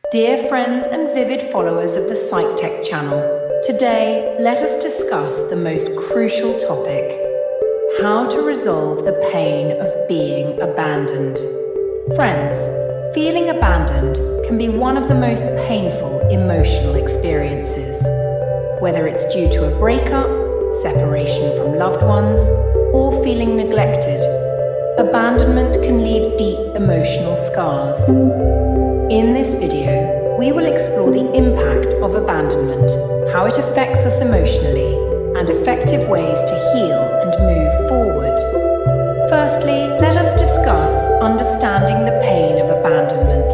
Dear friends and vivid followers of the PsychTech channel, today let us discuss the most crucial topic: how to resolve the pain of being abandoned. Friends, feeling abandoned can be one of the most painful emotional experiences. Whether it's due to a breakup, separation from loved ones, or feeling neglected, abandonment can leave deep emotional scars. In this video, we will explore the impact of abandonment, how it affects us emotionally, and effective ways to heal and move forward. Firstly, let us discuss understanding the pain of abandonment.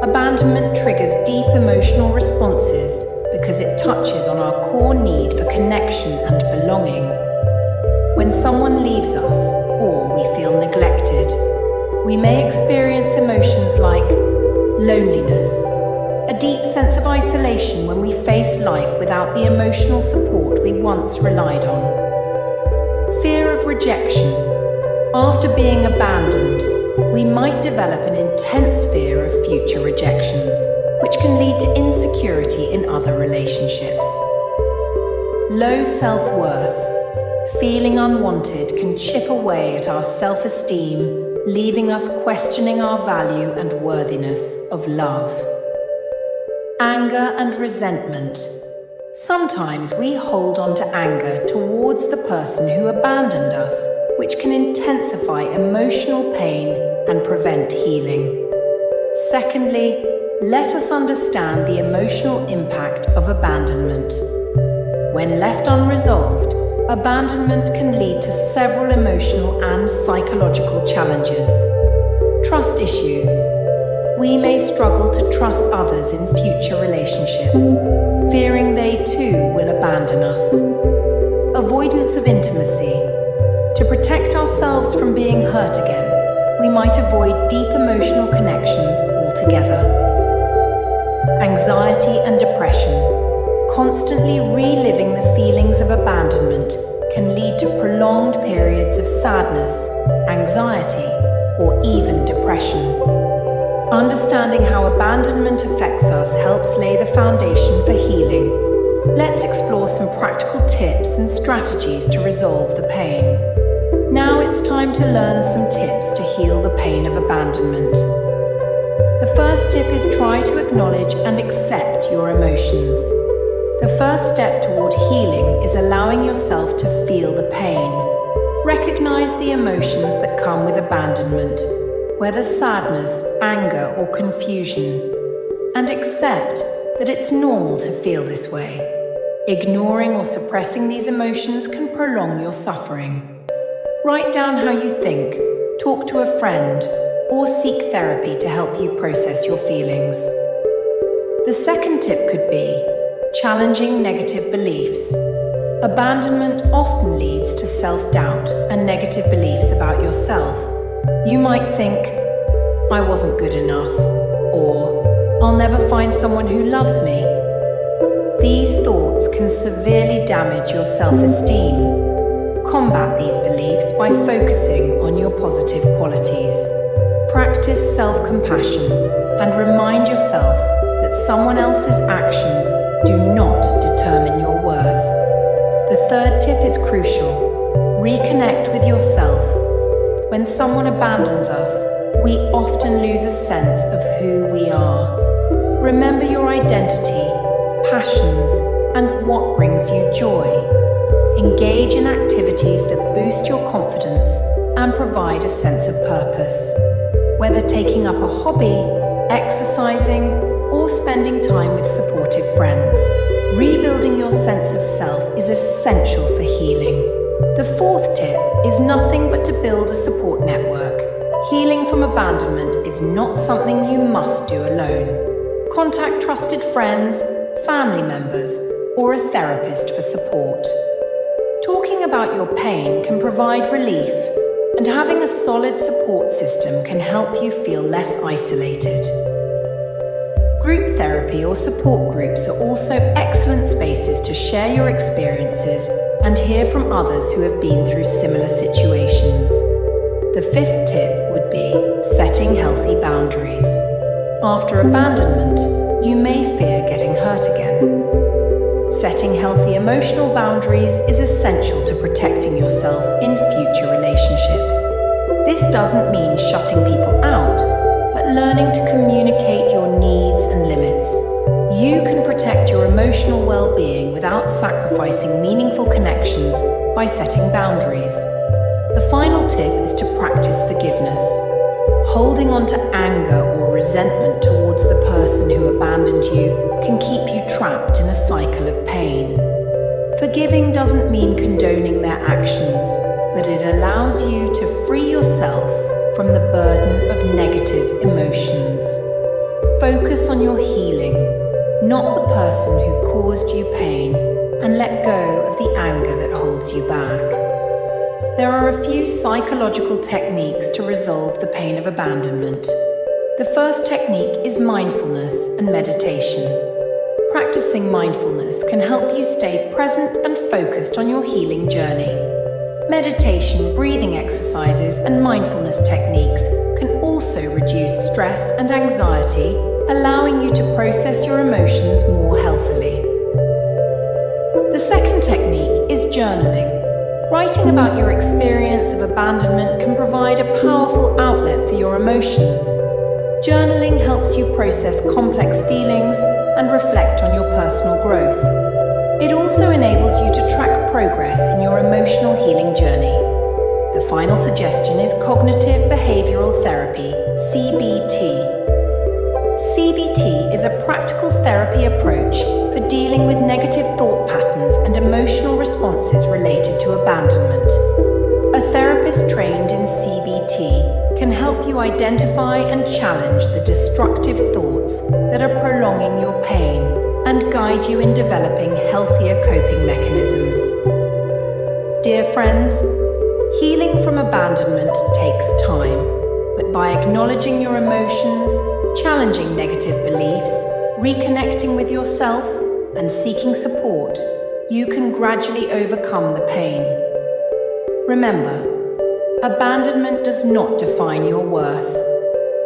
Abandonment triggers deep emotional responses because it touches on our core need for connection and belonging. When someone leaves us, or we feel neglected, we may experience emotions like loneliness, a deep sense of isolation when we face life without the emotional support we once relied on. Fear of rejection. After being abandoned, we might develop an intense fear of future rejections, which can lead to insecurity in other relationships. Low self-worth. Feeling unwanted can chip away at our self-esteem, leaving us questioning our value and worthiness of love. Anger and resentment. Sometimes we hold on to anger towards the person who abandoned us, which can intensify emotional pain and prevent healing. Secondly, let us understand the emotional impact of abandonment. When left unresolved, abandonment can lead to several emotional and psychological challenges. Trust issues. We may struggle to trust others in future relationships, fearing they too will abandon us. Avoidance of intimacy. To protect ourselves from being hurt again, we might avoid deep emotional connections altogether. Anxiety and depression. Constantly reliving the feelings of abandonment can lead to prolonged periods of sadness, anxiety, or even depression. Understanding how abandonment affects us helps lay the foundation for healing. Let's explore some practical tips and strategies to resolve the pain. Now it's time to learn some tips to heal the pain of abandonment. The first tip is try to acknowledge and accept your emotions. The first step toward healing is allowing yourself to feel the pain. Recognize the emotions that come with abandonment, whether sadness, anger, or confusion, and accept that it's normal to feel this way. Ignoring or suppressing these emotions can prolong your suffering. Write down how you think, talk to a friend, or seek therapy to help you process your feelings. The second tip could be challenging negative beliefs. Abandonment often leads to self-doubt and negative beliefs about yourself. You might think, I wasn't good enough, or I'll never find someone who loves me. These thoughts can severely damage your self-esteem. Combat these beliefs by focusing on your positive qualities. Practice self-compassion and remind yourself that someone else's actions do not determine your worth. The third tip is crucial. Reconnect with yourself. When someone abandons us, we often lose a sense of who we are. Remember your identity, passions, and what brings you joy. Engage in activities that boost your confidence and provide a sense of purpose. Whether taking up a hobby, exercising, or spending time with supportive friends, rebuilding your sense of self is essential for healing. The fourth tip is nothing but to build a support network. Healing from abandonment is not something you must do alone. Contact trusted friends, family members, or a therapist for support. Talking about your pain can provide relief, and having a solid support system can help you feel less isolated. Group therapy or support groups are also excellent spaces to share your experiences and hear from others who have been through similar situations. The fifth tip would be setting healthy boundaries. After abandonment, you may fear getting hurt again. Setting healthy emotional boundaries is essential to protecting yourself in future relationships. This doesn't mean shutting people out, but learning to communicate your needs and limits. You can protect your emotional well-being without sacrificing meaningful connections by setting boundaries. The final tip is to practice forgiveness. Holding on to anger or resentment towards the person who abandoned you can keep you trapped in a cycle of pain. Forgiving doesn't mean condoning their actions, but it allows you to free yourself from the burden of negative emotions. Focus on your healing, not the person who caused you pain, and let go of the anger that holds you back. There are a few psychological techniques to resolve the pain of abandonment. The first technique is mindfulness and meditation. Practicing mindfulness can help you stay present and focused on your healing journey. Meditation, breathing exercises, and mindfulness techniques can also reduce stress and anxiety, allowing you to process your emotions more healthily. The second technique is journaling. Writing about your experience of abandonment can provide a powerful outlet for your emotions. Journaling helps you process complex feelings and reflect on your personal growth. It also enables you to track progress in your emotional healing journey. The final suggestion is cognitive behavioral therapy, CBT. CBT is a practical therapy approach for dealing with negative thought patterns and emotional responses related to abandonment. A therapist trained in CBT can help you identify and challenge the destructive thoughts that are prolonging your pain and guide you in developing healthier coping mechanisms. Dear friends, healing from abandonment takes time, but by acknowledging your emotions, challenging negative beliefs, reconnecting with yourself, and seeking support, you can gradually overcome the pain. Remember, abandonment does not define your worth.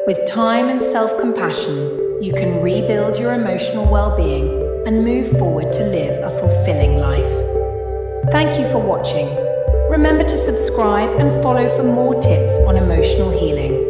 With time and self-compassion, you can rebuild your emotional well-being and move forward to live a fulfilling life. Thank you for watching. Remember to subscribe and follow for more tips on emotional healing.